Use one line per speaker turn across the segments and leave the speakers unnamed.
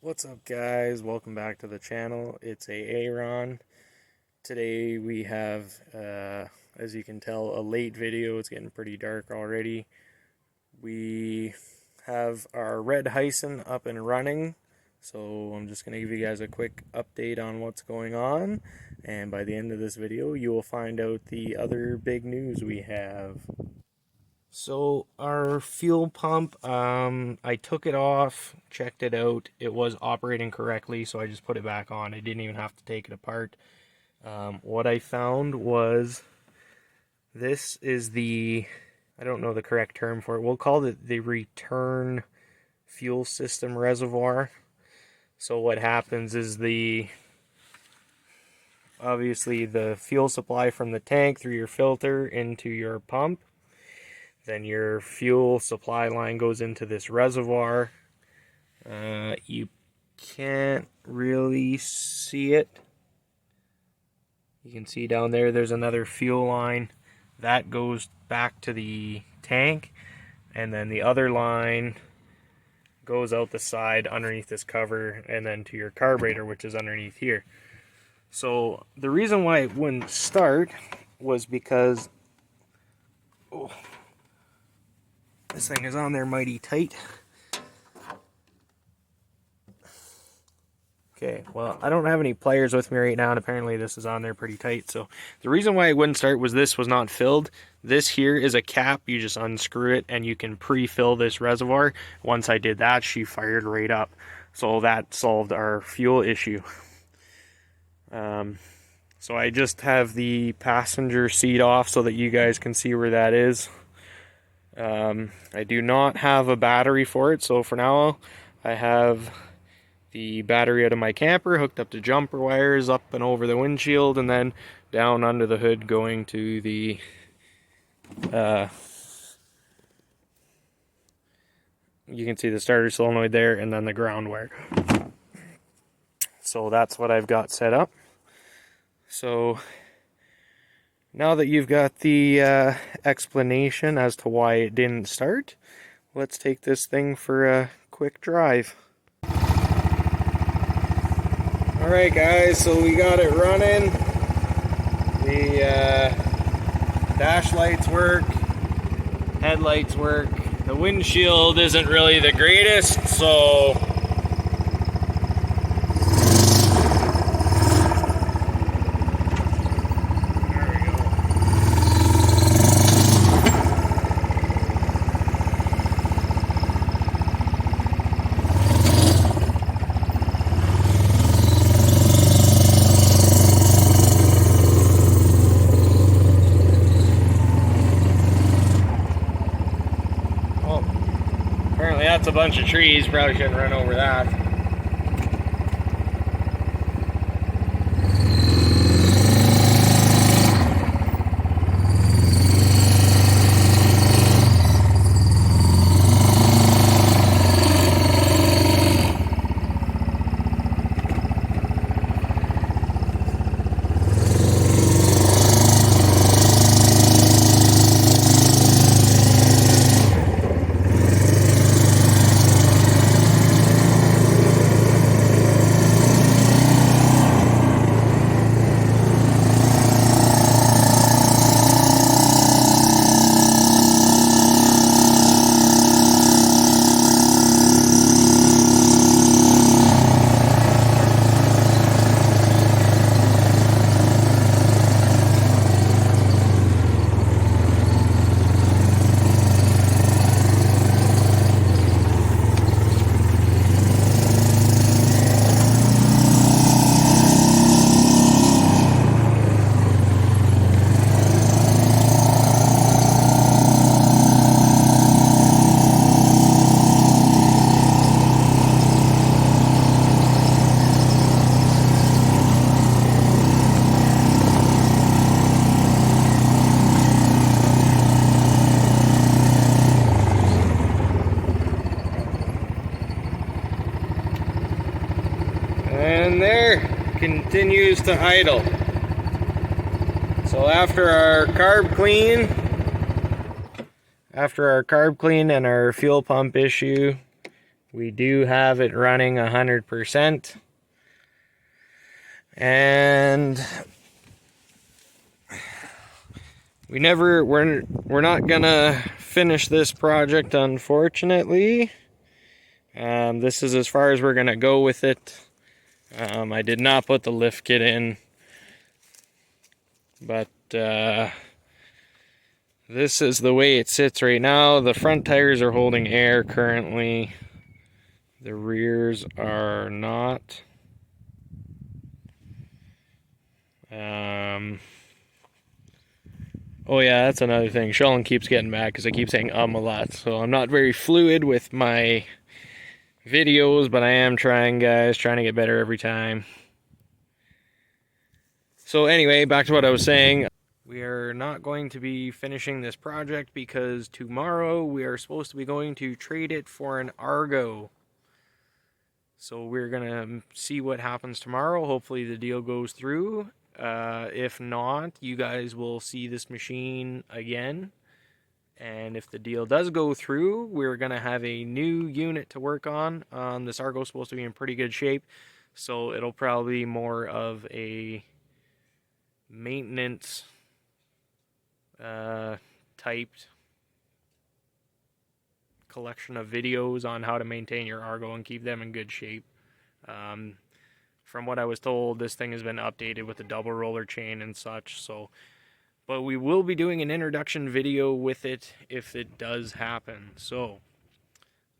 What's up, guys? Welcome back to the channel. It's Aaron. Today we have, as you can tell, a late video. It's getting pretty dark already. We have our red Hisun up and running, so I'm just going to give you guys a quick update on what's going on, and by the end of this video you will find out the other big news we have. So our fuel pump, I took it off, checked it out. It was operating correctly, so I just put it back on. I didn't even have to take it apart. What I found was this is I don't know the correct term for it. We'll call it the return fuel system reservoir. So what happens is obviously the fuel supply from the tank through your filter into your pump. Then your fuel supply line goes into this reservoir. You can't really see it. You can see down there, there's another fuel line. That goes back to the tank. And then the other line goes out the side underneath this cover and then to your carburetor, which is underneath here. So the reason why it wouldn't start was because... this thing is on there mighty tight. Okay, well, I don't have any pliers with me right now, and apparently this is on there pretty tight. So the reason why it wouldn't start was this was not filled. This here is a cap. You just unscrew it, and you can pre-fill this reservoir. Once I did that, she fired right up. So that solved our fuel issue. So I just have the passenger seat off so that you guys can see where that is. I do not have a battery for it, so for now I have the battery out of my camper hooked up to jumper wires up and over the windshield and then down under the hood going to the you can see the starter solenoid there and then the ground wire. So that's what I've got set up. So now that you've got the explanation as to why it didn't start, let's take this thing for a quick drive. Alright guys, so we got it running. The dash lights work, headlights work. The windshield isn't really the greatest, so... Apparently that's a bunch of trees, probably shouldn't run over that. And there, continues to idle. So after our carb clean and our fuel pump issue, We do have it running 100%. And we're not gonna finish this project, unfortunately. This is as far as we're gonna go with it. I did not put the lift kit in, but this is the way it sits right now. The front tires are holding air currently. The rears are not. Oh yeah, that's another thing. Sheldon keeps getting mad because I keep saying a lot. So I'm not very fluid with my videos, but I am trying, guys. Trying to get better every time. So anyway, back to what I was saying. We are not going to be finishing this project because tomorrow we are supposed to be going to trade it for an Argo. So we're going to see what happens tomorrow. Hopefully the deal goes through. If not, you guys will see this machine again. And if the deal does go through, we're going to have a new unit to work on. This Argo is supposed to be in pretty good shape. So it'll probably be more of a maintenance typed collection of videos on how to maintain your Argo and keep them in good shape. From what I was told, this thing has been updated with a double roller chain and such. So, but we will be doing an introduction video with it if it does happen. So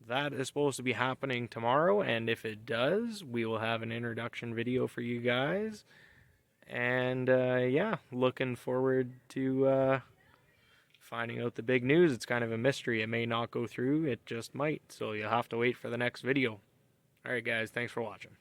that is supposed to be happening tomorrow, and if it does, we will have an introduction video for you guys. And yeah, looking forward to finding out the big news. It's kind of a mystery. It may not go through, it just might. So you'll have to wait for the next video. Alright guys, thanks for watching.